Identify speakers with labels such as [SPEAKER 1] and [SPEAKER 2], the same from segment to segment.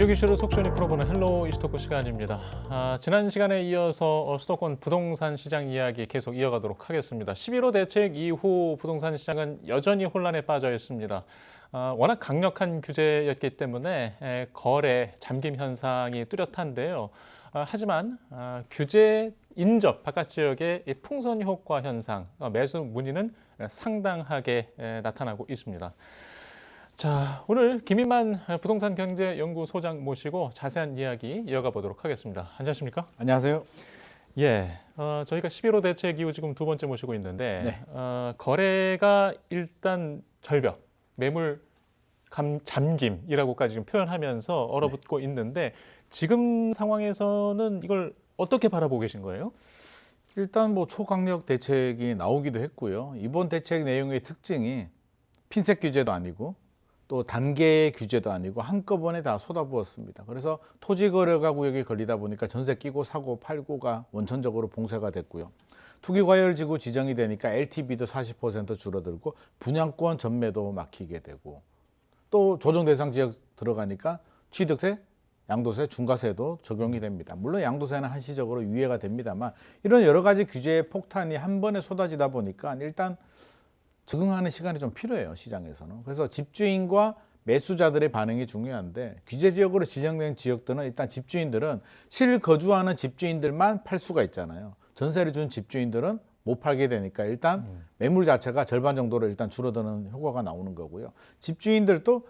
[SPEAKER 1] 지역 이슈를 속시원히 풀어보는 헬로 이슈토크 시간입니다. 지난 시간에 이어서 수도권 부동산 시장 이야기 계속 이어가도록 하겠습니다. 11호 대책 이후 부동산 시장은 여전히 혼란에 빠져 있습니다. 워낙 강력한 규제였기 때문에 거래 잠김 현상이 뚜렷한데요. 하지만 규제 인접 바깥 지역의 풍선 효과 현상, 매수 문의는 상당하게 나타나고 있습니다. 자, 오늘 김인만 부동산 경제연구소장 모시고 자세한 이야기 이어가 보도록 하겠습니다. 안녕하십니까?
[SPEAKER 2] 안녕하세요.
[SPEAKER 1] 예, 저희가 11호 대책 이후 지금 두 번째 모시고 있는데 거래가 일단 절벽, 매물 잠김이라고까지 지금 표현하면서 얼어붙고 있는데 지금 상황에서는 이걸 어떻게 바라보고 계신 거예요?
[SPEAKER 2] 일단 뭐 초강력 대책이 나오기도 했고요. 이번 대책 내용의 특징이 핀셋 규제도 아니고 또 단계 규제도 아니고 한꺼번에 다 쏟아부었습니다. 그래서 토지거래가 구역이 걸리다 보니까 전세 끼고 사고 팔고가 원천적으로 봉쇄가 됐고요. 투기과열지구 지정이 되니까 LTV도 40% 줄어들고 분양권 전매도 막히게 되고 또 조정 대상 지역 들어가니까 취득세, 양도세, 중과세도 적용이 됩니다. 물론 양도세는 한시적으로 유예가 됩니다만 이런 여러 가지 규제의 폭탄이 한 번에 쏟아지다 보니까 일단 적응하는 시간이 좀 필요해요, 시장에서는. 그래서 집주인과 매수자들의 반응이 중요한데 규제 지역으로 지정된 지역들은 일단 집주인들은 실거주하는 집주인들만 팔 수가 있잖아요. 전세를 준 집주인들은 못 팔게 되니까 일단 매물 자체가 절반 정도로 일단 줄어드는 효과가 나오는 거고요. 집주인들도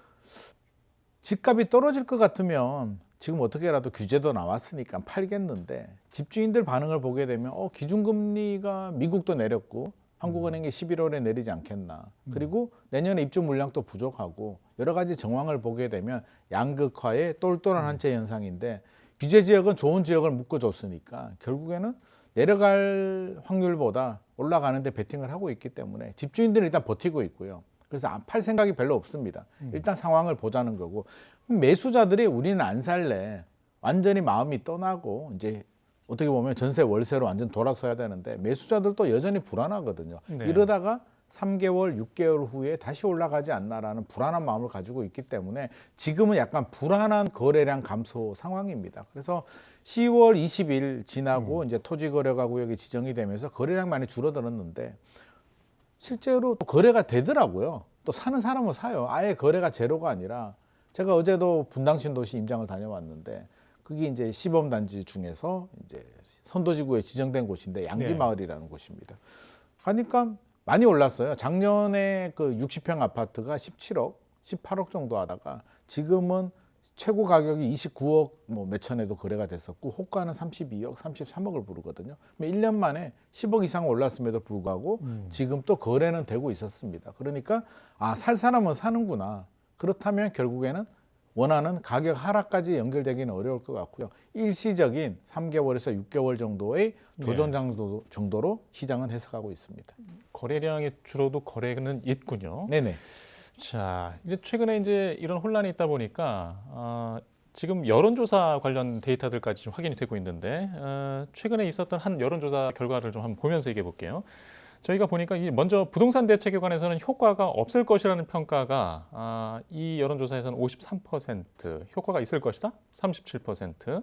[SPEAKER 2] 집값이 떨어질 것 같으면 지금 어떻게라도 규제도 나왔으니까 팔겠는데 집주인들 반응을 보게 되면 기준금리가 미국도 내렸고 한국은행이 11월에 내리지 않겠나. 그리고 내년에 입주 물량도 부족하고 여러 가지 정황을 보게 되면 양극화의 똘똘한 한채 현상인데 규제 지역은 좋은 지역을 묶어줬으니까 결국에는 내려갈 확률보다 올라가는데 베팅을 하고 있기 때문에 집주인들은 일단 버티고 있고요. 그래서 안 팔 생각이 별로 없습니다. 일단 상황을 보자는 거고 매수자들이 우리는 안 살래. 완전히 마음이 떠나고 이제 어떻게 보면 전세 월세로 완전 돌아서야 되는데 매수자들도 여전히 불안하거든요.
[SPEAKER 1] 네.
[SPEAKER 2] 이러다가 3개월, 6개월 후에 다시 올라가지 않나라는 불안한 마음을 가지고 있기 때문에 지금은 약간 불안한 거래량 감소 상황입니다. 그래서 10월 20일 지나고 이제 토지거래가 구역이 지정이 되면서 거래량 많이 줄어들었는데 실제로 거래가 되더라고요. 또 사는 사람은 사요. 아예 거래가 제로가 아니라 제가 어제도 분당 신도시 임장을 다녀왔는데 그게 이제 시범단지 중에서 이제 선도지구에 지정된 곳인데 양지마을이라는 곳입니다. 가니까 많이 올랐어요. 작년에 그 60평 아파트가 17억, 18억 정도 하다가 지금은 최고 가격이 29억 뭐 몇천에도 거래가 됐었고 호가는 32억, 33억을 부르거든요. 1년 만에 10억 이상 올랐음에도 불구하고 지금 또 거래는 되고 있었습니다. 그러니까 살 사람은 사는구나. 그렇다면 결국에는 원하는 가격 하락까지 연결되기는 어려울 것 같고요. 일시적인 3개월에서 6개월 정도의 조정 정도로 시장은 해석하고 있습니다.
[SPEAKER 1] 거래량이 줄어도 거래는 있군요.
[SPEAKER 2] 네네.
[SPEAKER 1] 자, 이제 최근에 이제 이런 혼란이 있다 보니까 지금 여론조사 관련 데이터들까지 좀 확인이 되고 있는데 최근에 있었던 한 여론조사 결과를 좀 한번 보면서 얘기해 볼게요. 저희가 보니까 먼저 부동산 대책에 관해서는 효과가 없을 것이라는 평가가 이 여론조사에서는 53%, 효과가 있을 것이다 37%,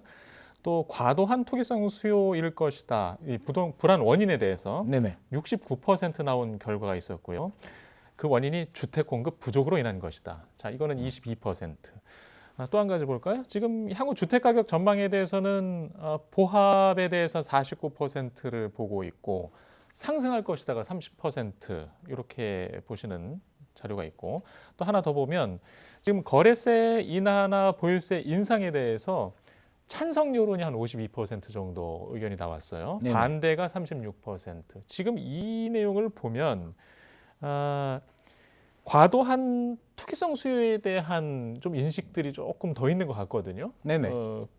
[SPEAKER 1] 또 과도한 투기성 수요일 것이다 이 불안 원인에 대해서
[SPEAKER 2] 네네.
[SPEAKER 1] 69% 나온 결과가 있었고요. 그 원인이 주택 공급 부족으로 인한 것이다. 자, 이거는 22%. 또 한 가지 볼까요? 지금 향후 주택 가격 전망에 대해서는 보합에 대해서 49%를 보고 있고 상승할 것이다가 30% 이렇게 보시는 자료가 있고 또 하나 더 보면 지금 거래세 인하나 보유세 인상에 대해서 찬성 여론이 한 52% 정도 의견이 나왔어요.
[SPEAKER 2] 네네.
[SPEAKER 1] 반대가 36%. 지금 이 내용을 보면 과도한 투기성 수요에 대한 좀 인식들이 조금 더 있는 것 같거든요.
[SPEAKER 2] 네네.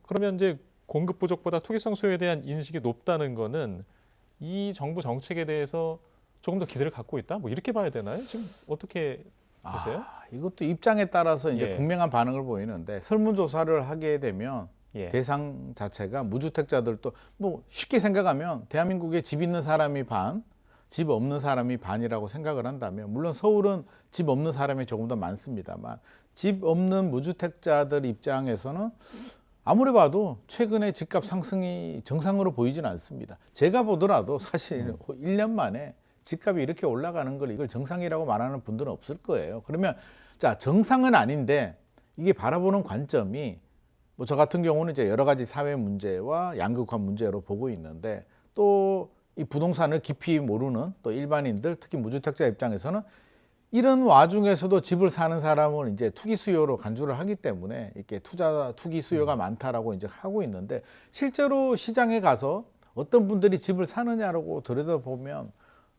[SPEAKER 1] 그러면 이제 공급 부족보다 투기성 수요에 대한 인식이 높다는 거는 이 정부 정책에 대해서 조금 더 기대를 갖고 있다? 뭐 이렇게 봐야 되나요? 지금 어떻게 보세요?
[SPEAKER 2] 이것도 입장에 따라서 이제
[SPEAKER 1] 예.
[SPEAKER 2] 분명한 반응을 보이는데 설문조사를 하게 되면
[SPEAKER 1] 예.
[SPEAKER 2] 대상 자체가 무주택자들도 뭐 쉽게 생각하면 대한민국에 집 있는 사람이 반, 집 없는 사람이 반이라고 생각을 한다면, 물론 서울은 집 없는 사람이 조금 더 많습니다만, 집 없는 무주택자들 입장에서는 아무리 봐도 최근에 집값 상승이 정상으로 보이지는 않습니다. 제가 보더라도 사실 1년 만에 집값이 이렇게 올라가는 걸 이걸 정상이라고 말하는 분들은 없을 거예요. 그러면 자, 정상은 아닌데 이게 바라보는 관점이 뭐 저 같은 경우는 이제 여러 가지 사회 문제와 양극화 문제로 보고 있는데, 또 이 부동산을 깊이 모르는 또 일반인들, 특히 무주택자 입장에서는 이런 와중에서도 집을 사는 사람을 이제 투기 수요로 간주를 하기 때문에 이렇게 투기 수요가 많다라고 이제 하고 있는데, 실제로 시장에 가서 어떤 분들이 집을 사느냐라고 들여다보면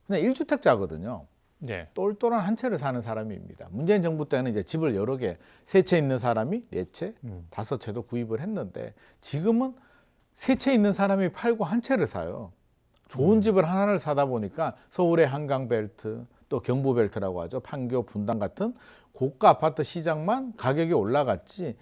[SPEAKER 2] 그냥 1주택자거든요.
[SPEAKER 1] 예.
[SPEAKER 2] 똘똘한 한 채를 사는 사람입니다. 문재인 정부 때는 이제 집을 여러 개, 3채 있는 사람이 4채, 5채도 구입을 했는데, 지금은 3채 있는 사람이 팔고 한 채를 사요. 좋은 집을 하나를 사다 보니까 서울의 한강벨트, 또 경부벨트라고 하죠. 판교, 분당 같은 고가 아파트 시장만 가격이 올라갔지,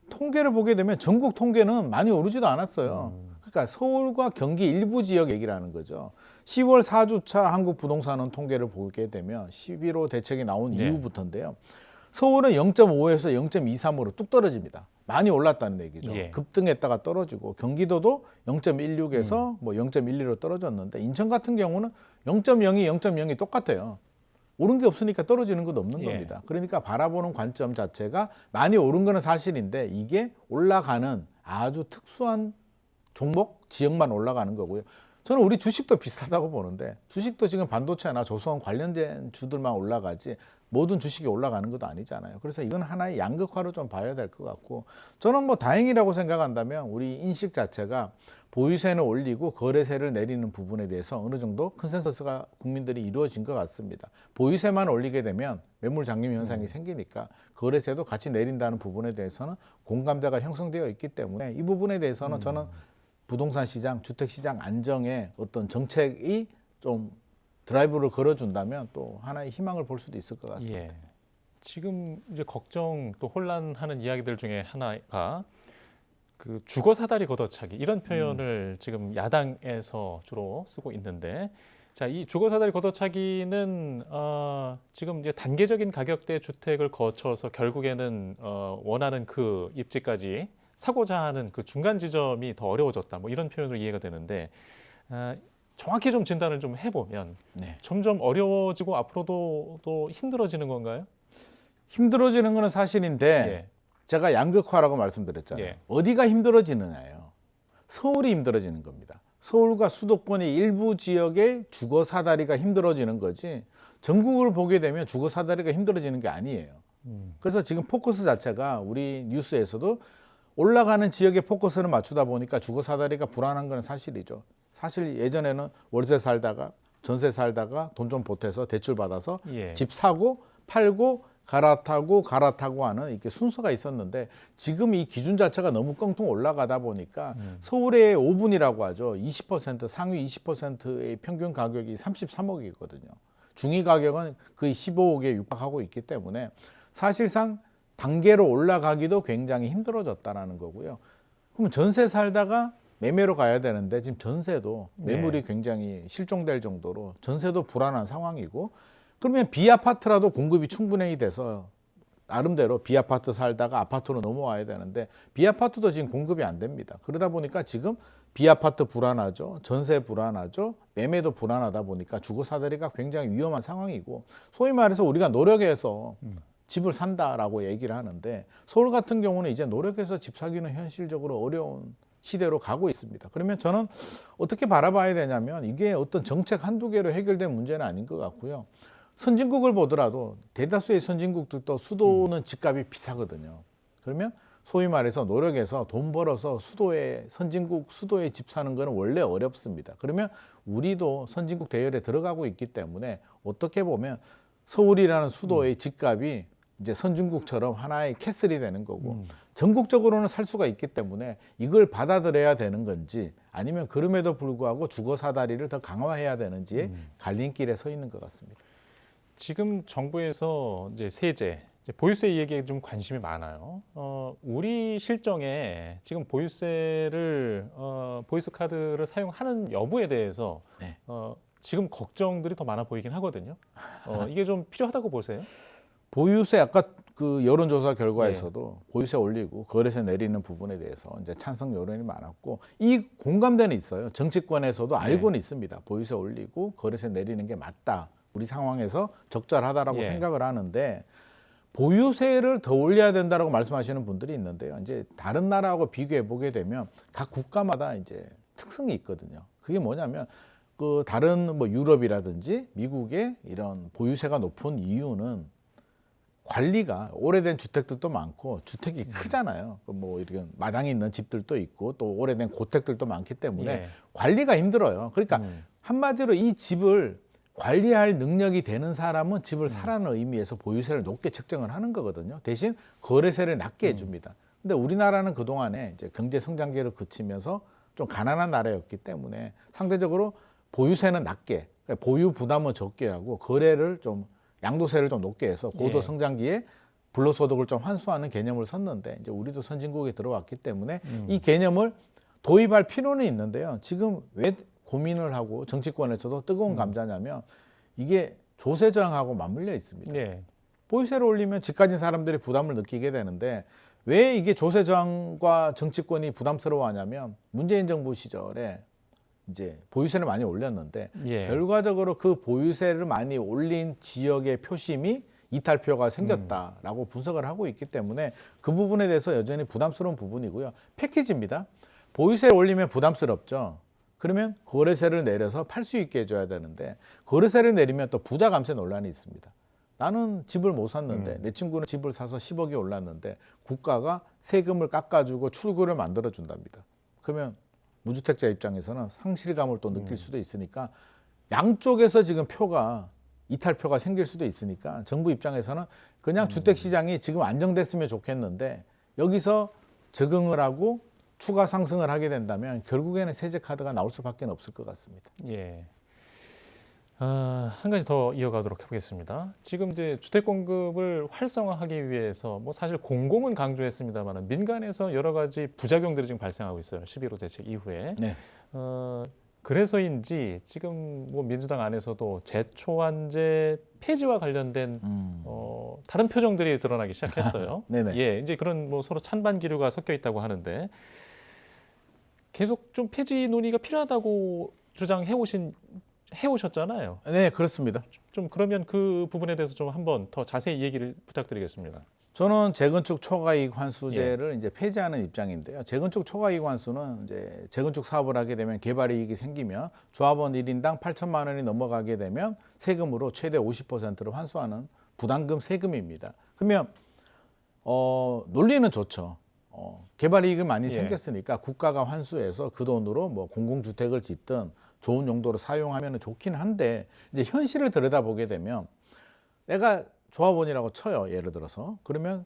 [SPEAKER 2] 통계를 보게 되면 전국 통계는 많이 오르지도 않았어요. 그러니까 서울과 경기 일부 지역 얘기를 하는 거죠. 10월 4주차 한국부동산원 통계를 보게 되면 11호 대책이 나온
[SPEAKER 1] 네.
[SPEAKER 2] 이후부터인데요. 서울은 0.5에서 0.23으로 뚝 떨어집니다. 많이 올랐다는 얘기죠.
[SPEAKER 1] 예.
[SPEAKER 2] 급등했다가 떨어지고, 경기도도 0.16에서 뭐 0.12로 떨어졌는데, 인천 같은 경우는 0.02, 0.02 똑같아요. 오른 게 없으니까 떨어지는 것 없는
[SPEAKER 1] 예.
[SPEAKER 2] 겁니다. 그러니까 바라보는 관점 자체가 많이 오른 거는 사실인데, 이게 올라가는 아주 특수한 종목, 지역만 올라가는 거고요. 저는 우리 주식도 비슷하다고 보는데, 주식도 지금 반도체나 조선 관련된 주들만 올라가지 모든 주식이 올라가는 것도 아니잖아요. 그래서 이건 하나의 양극화로 좀 봐야 될 것 같고, 저는 뭐 다행이라고 생각한다면 우리 인식 자체가 보유세는 올리고 거래세를 내리는 부분에 대해서 어느 정도 컨센서스가 국민들이 이루어진 것 같습니다. 보유세만 올리게 되면 매물 잠김 현상이 생기니까 거래세도 같이 내린다는 부분에 대해서는 공감대가 형성되어 있기 때문에, 이 부분에 대해서는 저는 부동산 시장, 주택 시장 안정에 어떤 정책이 좀 드라이브를 걸어준다면 또 하나의 희망을 볼 수도 있을 것 같습니다.
[SPEAKER 1] 예. 지금 이제 걱정 또 혼란하는 이야기들 중에 하나가 그 주거 사다리 걷어차기, 이런 표현을 지금 야당에서 주로 쓰고 있는데, 자, 이 주거 사다리 걷어차기는 지금 이제 단계적인 가격대 주택을 거쳐서 결국에는 원하는 그 입지까지 사고자 하는 그 중간 지점이 더 어려워졌다, 뭐 이런 표현으로 이해가 되는데, 정확히 좀 진단을 좀 해보면
[SPEAKER 2] 네.
[SPEAKER 1] 점점 어려워지고 앞으로도 또 힘들어지는 건가요?
[SPEAKER 2] 힘들어지는 것은 사실인데,
[SPEAKER 1] 예.
[SPEAKER 2] 제가 양극화라고 말씀드렸잖아요.
[SPEAKER 1] 예.
[SPEAKER 2] 어디가 힘들어지느냐요. 서울이 힘들어지는 겁니다. 서울과 수도권의 일부 지역의 주거 사다리가 힘들어지는 거지, 전국을 보게 되면 주거 사다리가 힘들어지는 게 아니에요. 그래서 지금 포커스 자체가 우리 뉴스에서도 올라가는 지역에 포커스를 맞추다 보니까 주거 사다리가 불안한 건 사실이죠. 사실 예전에는 월세 살다가 전세 살다가 돈 좀 보태서 대출 받아서
[SPEAKER 1] 예.
[SPEAKER 2] 집 사고 팔고 갈아타고 하는 이렇게 순서가 있었는데, 지금 이 기준 자체가 너무 껑충 올라가다 보니까 서울의 5분이라고 하죠. 20% 상위 20%의 평균 가격이 33억이거든요. 중위 가격은 거의 15억에 육박하고 있기 때문에 사실상 단계로 올라가기도 굉장히 힘들어졌다라는 거고요. 그럼 전세 살다가 매매로 가야 되는데, 지금 전세도 매물이 굉장히 실종될 정도로 전세도 불안한 상황이고, 그러면 B아파트라도 공급이 충분히 돼서 나름대로 B아파트 살다가 아파트로 넘어와야 되는데, B아파트도 지금 공급이 안 됩니다. 그러다 보니까 지금 B아파트 불안하죠. 전세 불안하죠. 매매도 불안하다 보니까 주거 사다리가 굉장히 위험한 상황이고, 소위 말해서 우리가 노력해서 집을 산다라고 얘기를 하는데, 서울 같은 경우는 이제 노력해서 집 사기는 현실적으로 어려운 시대로 가고 있습니다. 그러면 저는 어떻게 바라봐야 되냐면, 이게 어떤 정책 한두 개로 해결된 문제는 아닌 것 같고요. 선진국을 보더라도 대다수의 선진국들도 수도는 집값이 비싸거든요. 그러면 소위 말해서 노력해서 돈 벌어서 선진국 수도에 집 사는 거는 원래 어렵습니다. 그러면 우리도 선진국 대열에 들어가고 있기 때문에 어떻게 보면 서울이라는 수도의 집값이 이제 선진국처럼 하나의 캐슬이 되는 거고, 전국적으로는 살 수가 있기 때문에 이걸 받아들여야 되는 건지, 아니면 그럼에도 불구하고 주거 사다리를 더 강화해야 되는지 갈림길에 서 있는 것 같습니다.
[SPEAKER 1] 지금 정부에서 이제 세제, 이제 보유세 얘기에 좀 관심이 많아요. 우리 실정에 지금 보유세 카드를 사용하는 여부에 대해서
[SPEAKER 2] 네.
[SPEAKER 1] 지금 걱정들이 더 많아 보이긴 하거든요. 이게 좀 필요하다고 보세요?
[SPEAKER 2] 보유세 아까 그 여론조사 결과에서도 보유세 올리고 거래세 내리는 부분에 대해서 이제 찬성 여론이 많았고 이 공감대는 있어요. 정치권에서도 알고는 있습니다. 보유세 올리고 거래세 내리는 게 맞다. 우리 상황에서 적절하다라고 생각을 하는데 보유세를 더 올려야 된다라고 말씀하시는 분들이 있는데요. 이제 다른 나라하고 비교해 보게 되면 각 국가마다 이제 특성이 있거든요. 그게 뭐냐면 그 다른 뭐 유럽이라든지 미국의 이런 보유세가 높은 이유는 관리가 오래된 주택들도 많고 주택이 크잖아요. 뭐 이렇게 마당이 있는 집들도 있고 또 오래된 고택들도 많기 때문에 관리가 힘들어요. 그러니까 한마디로 이 집을 관리할 능력이 되는 사람은 집을 사라는 의미에서 보유세를 높게 책정을 하는 거거든요. 대신 거래세를 낮게 해줍니다. 근데 우리나라는 그동안에 이제 경제 성장기를 거치면서 좀 가난한 나라였기 때문에 상대적으로 보유세는 낮게, 그러니까 보유 부담은 적게 하고 거래를 좀 양도세를 좀 높게 해서 고도 성장기에 불로소득을 좀 환수하는 개념을 썼는데 이제 우리도 선진국에 들어왔기 때문에 이 개념을 도입할 필요는 있는데요. 지금 왜 고민을 하고 정치권에서도 뜨거운 감자냐면 이게 조세 저항하고 맞물려 있습니다. 보유세를 올리면 집 가진 사람들이 부담을 느끼게 되는데 왜 이게 조세 저항과 정치권이 부담스러워하냐면 문재인 정부 시절에 이제 보유세를 많이 올렸는데 결과적으로 그 보유세를 많이 올린 지역의 표심이 이탈표가 생겼다라고 분석을 하고 있기 때문에 그 부분에 대해서 여전히 부담스러운 부분이고요. 패키지입니다. 보유세를 올리면 부담스럽죠. 그러면 거래세를 내려서 팔 수 있게 해줘야 되는데 거래세를 내리면 또 부자 감세 논란이 있습니다. 나는 집을 못 샀는데 내 친구는 집을 사서 10억이 올랐는데 국가가 세금을 깎아주고 출구를 만들어준답니다. 그러면 무주택자 입장에서는 상실감을 또 느낄 수도 있으니까 양쪽에서 지금 표가 이탈표가 생길 수도 있으니까 정부 입장에서는 그냥 주택시장이 지금 안정됐으면 좋겠는데 여기서 적응을 하고 추가 상승을 하게 된다면 결국에는 세제 카드가 나올 수밖에 없을 것 같습니다.
[SPEAKER 1] 한 가지 더 이어가도록 해보겠습니다. 지금 이제 주택 공급을 활성화하기 위해서 뭐 사실 공공은 강조했습니다만 민간에서 여러 가지 부작용들이 지금 발생하고 있어요. 11호 대책 이후에. 그래서인지 지금 뭐 민주당 안에서도 제초안제 폐지와 관련된 다른 표정들이 드러나기 시작했어요. 이제 그런 뭐 서로 찬반 기류가 섞여 있다고 하는데 계속 좀 폐지 논의가 필요하다고 해오셨잖아요.
[SPEAKER 2] 네, 그렇습니다.
[SPEAKER 1] 좀 그러면 그 부분에 대해서 좀 한번 더 자세히 얘기를 부탁드리겠습니다.
[SPEAKER 2] 저는 재건축 초과이익 환수제를 이제 폐지하는 입장인데요. 재건축 초과이익 환수는 이제 재건축 사업을 하게 되면 개발이익이 생기면 조합원 1인당 8천만 원이 넘어가게 되면 세금으로 최대 50%를 환수하는 부담금 세금입니다. 그러면 논리는 좋죠. 개발이익이 많이 생겼으니까 국가가 환수해서 그 돈으로 뭐 공공주택을 짓든 좋은 용도로 사용하면 좋긴 한데 이제 현실을 들여다보게 되면 내가 조합원이라고 쳐요. 예를 들어서. 그러면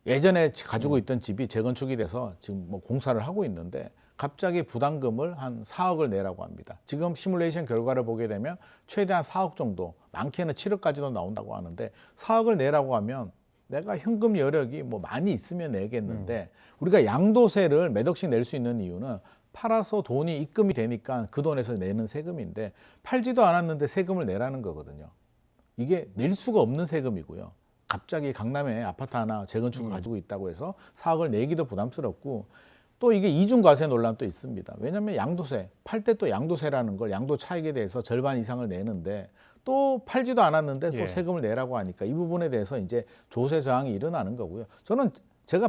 [SPEAKER 2] 예전에 가지고 있던 집이 재건축이 돼서 지금 뭐 공사를 하고 있는데 갑자기 부담금을 한 4억을 내라고 합니다. 지금 시뮬레이션 결과를 보게 되면 최대한 4억 정도, 많게는 7억까지도 나온다고 하는데 4억을 내라고 하면 내가 현금 여력이 뭐 많이 있으면 내겠는데 우리가 양도세를 몇 억씩 낼 수 있는 이유는 팔아서 돈이 입금이 되니까 그 돈에서 내는 세금인데 팔지도 않았는데 세금을 내라는 거거든요. 이게 낼 수가 없는 세금이고요. 갑자기 강남에 아파트 하나 재건축을 가지고 있다고 해서 4억을 내기도 부담스럽고 또 이게 이중과세 논란도 있습니다. 왜냐하면 양도세, 팔 때 또 양도세라는 걸 양도 차익에 대해서 절반 이상을 내는데 또 팔지도 않았는데 또 세금을 내라고 하니까 이 부분에 대해서 이제 조세 저항이 일어나는 거고요. 저는 제가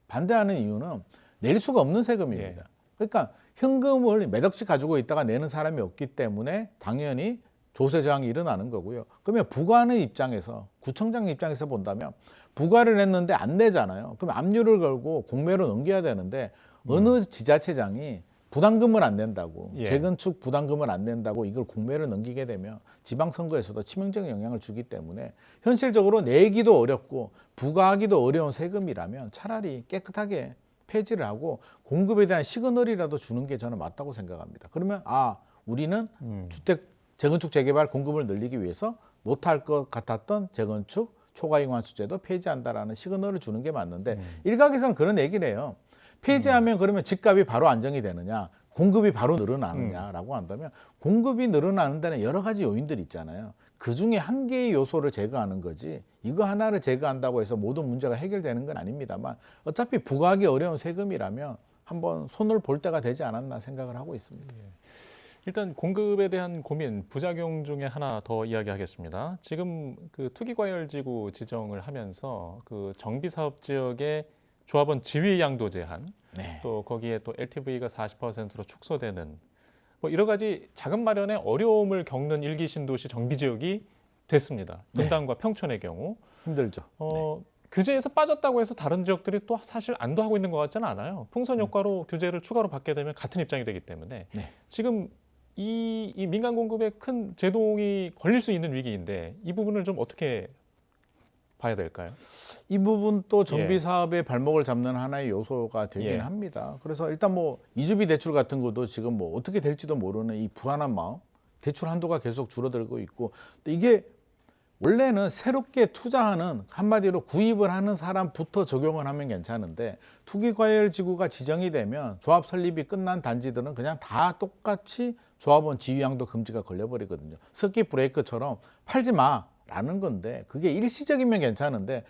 [SPEAKER 2] 반대하는 이유는 낼 수가 없는 세금입니다. 그러니까 현금을 몇 억씩 가지고 있다가 내는 사람이 없기 때문에 당연히 조세 저항이 일어나는 거고요. 그러면 부과하는 입장에서 구청장 입장에서 본다면 부과를 했는데 안 내잖아요. 그럼 압류를 걸고 공매로 넘겨야 되는데 어느 지자체장이 부담금을 안 낸다고 재건축 부담금을 안 낸다고 이걸 공매를 넘기게 되면 지방선거에서도 치명적인 영향을 주기 때문에 현실적으로 내기도 어렵고 부과하기도 어려운 세금이라면 차라리 깨끗하게 폐지를 하고 공급에 대한 시그널이라도 주는 게 저는 맞다고 생각합니다. 그러면 우리는 주택 재건축 재개발 공급을 늘리기 위해서 못할 것 같았던 재건축 초과이익 환수제도 폐지한다라는 시그널을 주는 게 맞는데 일각에서는 그런 얘기를 해요. 폐지하면 그러면 집값이 바로 안정이 되느냐? 공급이 바로 늘어나느냐라고 한다면 공급이 늘어나는 데는 여러 가지 요인들이 있잖아요. 그 중에 한 개의 요소를 제거하는 거지 이거 하나를 제거한다고 해서 모든 문제가 해결되는 건 아닙니다만 어차피 부과하기 어려운 세금이라면 한번 손을 볼 때가 되지 않았나 생각을 하고 있습니다.
[SPEAKER 1] 일단 공급에 대한 고민, 부작용 중에 하나 더 이야기하겠습니다. 지금 그 투기과열지구 지정을 하면서 그 정비사업 지역의 조합원 지위 양도 제한,
[SPEAKER 2] 네.
[SPEAKER 1] 또 거기에 또 LTV가 40%로 축소되는 뭐 여러 가지 자금 마련에 어려움을 겪는 일기 신도시 정비 지역이 됐습니다.
[SPEAKER 2] 네.
[SPEAKER 1] 분당과 평촌의 경우
[SPEAKER 2] 힘들죠.
[SPEAKER 1] 규제에서 빠졌다고 해서 다른 지역들이 또 사실 안도하고 있는 것 같지는 않아요. 풍선 효과로 규제를 추가로 받게 되면 같은 입장이 되기 때문에
[SPEAKER 2] 네.
[SPEAKER 1] 지금 이 민간 공급에 큰 제동이 걸릴 수 있는 위기인데 이 부분을 좀 어떻게 봐야 될까요?
[SPEAKER 2] 이 부분 또 정비 사업의 발목을 잡는 하나의 요소가 되긴
[SPEAKER 1] 예.
[SPEAKER 2] 합니다. 그래서 일단 뭐 이주비 대출 같은 것도 지금 뭐 어떻게 될지도 모르는 이 불안한 마음, 대출 한도가 계속 줄어들고 있고 이게 원래는 새롭게 투자하는 한마디로 구입을 하는 사람부터 적용을 하면 괜찮은데 투기과열지구가 지정이 되면 조합 설립이 끝난 단지들은 그냥 다 똑같이 조합원 지위양도 금지가 걸려버리거든요. 서킷 브레이커처럼 팔지 마라는 건데 그게 일시적이면 괜찮은데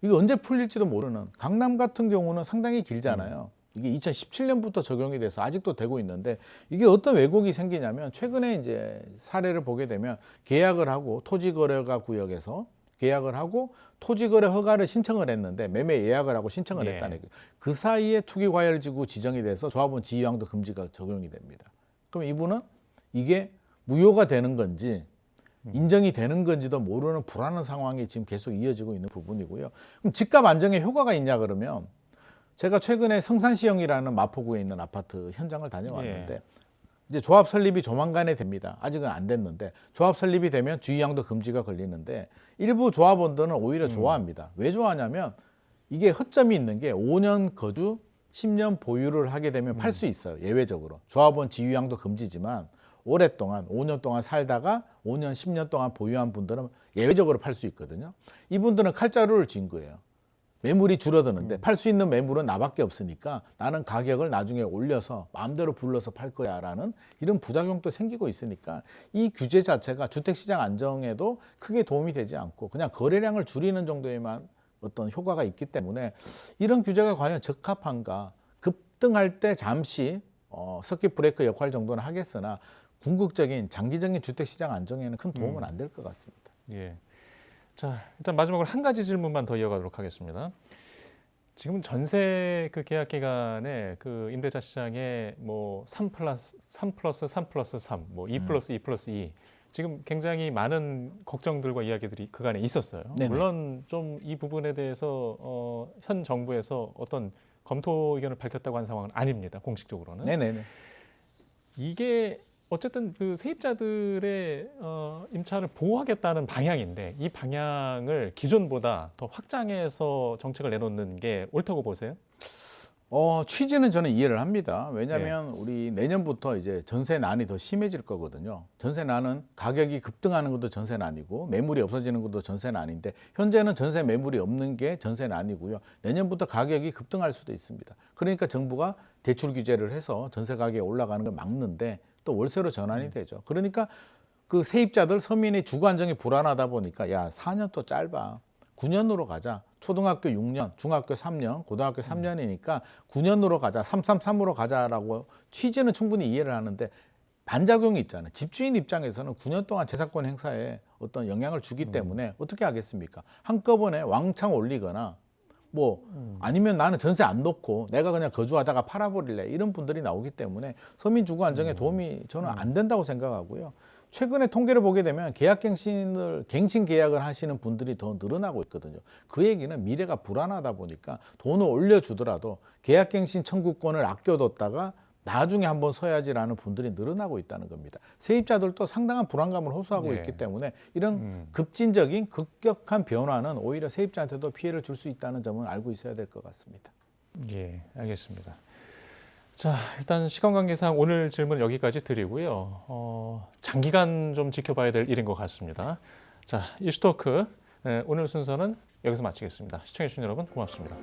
[SPEAKER 2] 이거 언제 풀릴지도 모르는 강남 같은 경우는 상당히 길잖아요. 이게 2017년부터 적용이 돼서 아직도 되고 있는데 이게 어떤 왜곡이 생기냐면 최근에 이제 사례를 보게 되면 계약을 하고 토지거래가 구역에서 계약을 하고 토지거래 허가를 신청을 했는데 매매 예약을 하고 신청을 했다는 거예요. 그 사이에 투기과열지구 지정이 돼서 조합원 지위양도 금지가 적용이 됩니다. 그럼 이분은 이게 무효가 되는 건지 인정이 되는 건지도 모르는 불안한 상황이 지금 계속 이어지고 있는 부분이고요. 그럼 집값 안정에 효과가 있냐 그러면 제가 최근에 성산시형이라는 마포구에 있는 아파트 현장을 다녀왔는데 이제 조합 설립이 조만간에 됩니다. 아직은 안 됐는데 조합 설립이 되면 주의양도 금지가 걸리는데 일부 조합원들은 오히려 좋아합니다. 왜 좋아하냐면 이게 허점이 있는 게 5년 거주, 10년 보유를 하게 되면 팔 수 있어요. 예외적으로. 조합원 지위양도 금지지만 오랫동안 5년 동안 살다가 5년, 10년 동안 보유한 분들은 예외적으로 팔 수 있거든요. 이분들은 칼자루를 쥔 거예요. 매물이 줄어드는데 팔 수 있는 매물은 나밖에 없으니까 나는 가격을 나중에 올려서 마음대로 불러서 팔 거야라는 이런 부작용도 생기고 있으니까 이 규제 자체가 주택시장 안정에도 크게 도움이 되지 않고 그냥 거래량을 줄이는 정도에만 어떤 효과가 있기 때문에 이런 규제가 과연 적합한가 급등할 때 잠시 서킷 브레이크 역할 정도는 하겠으나 궁극적인 장기적인 주택시장 안정에는 큰 도움은 안 될 것 같습니다.
[SPEAKER 1] 예. 자, 일단 마지막으로 한 가지 질문만 더 이어가도록 하겠습니다. 지금 전세 그 계약 기간에 그 임대차 시장에 뭐 3 플러스 3, 뭐 2 플러스 2 플러스 2 지금 굉장히 많은 걱정들과 이야기들이 그간에 있었어요.
[SPEAKER 2] 네네.
[SPEAKER 1] 물론 좀 이 부분에 대해서 현 정부에서 어떤 검토 의견을 밝혔다고 한 상황은 아닙니다. 공식적으로는.
[SPEAKER 2] 네네네.
[SPEAKER 1] 이게 어쨌든 그 세입자들의 임차를 보호하겠다는 방향인데 이 방향을 기존보다 더 확장해서 정책을 내놓는 게 옳다고 보세요?
[SPEAKER 2] 취지는 저는 이해를 합니다. 왜냐하면 우리 내년부터 이제 전세난이 더 심해질 거거든요. 전세난은 가격이 급등하는 것도 전세난이고 매물이 없어지는 것도 전세난인데 현재는 전세 매물이 없는 게 전세난이고요. 내년부터 가격이 급등할 수도 있습니다. 그러니까 정부가 대출 규제를 해서 전세 가격이 올라가는 걸 막는데 또 월세로 전환이 되죠. 그러니까 그 세입자들 서민의 주거 안정이 불안하다 보니까 야 4년 또 짧아. 9년으로 가자. 초등학교 6년, 중학교 3년, 고등학교 3년이니까 9년으로 가자. 333으로 가자라고 취지는 충분히 이해를 하는데 반작용이 있잖아요. 집주인 입장에서는 9년 동안 재산권 행사에 어떤 영향을 주기 때문에 어떻게 하겠습니까? 한꺼번에 왕창 올리거나 뭐 아니면 나는 전세 안 놓고 내가 그냥 거주하다가 팔아버릴래 이런 분들이 나오기 때문에 서민 주거 안정에 도움이 저는 안 된다고 생각하고요. 최근에 통계를 보게 되면 갱신 계약을 하시는 분들이 더 늘어나고 있거든요. 그 얘기는 미래가 불안하다 보니까 돈을 올려주더라도 계약갱신 청구권을 아껴뒀다가 나중에 한번 서야지라는 분들이 늘어나고 있다는 겁니다. 세입자들도 상당한 불안감을 호소하고 있기 때문에 이런 급진적인 급격한 변화는 오히려 세입자한테도 피해를 줄 수 있다는 점은 알고 있어야 될 것 같습니다.
[SPEAKER 1] 예, 알겠습니다. 자, 일단 시간 관계상 오늘 질문 여기까지 드리고요. 장기간 좀 지켜봐야 될 일인 것 같습니다. 자, 이슈토크 오늘 순서는 여기서 마치겠습니다. 시청해주신 여러분 고맙습니다.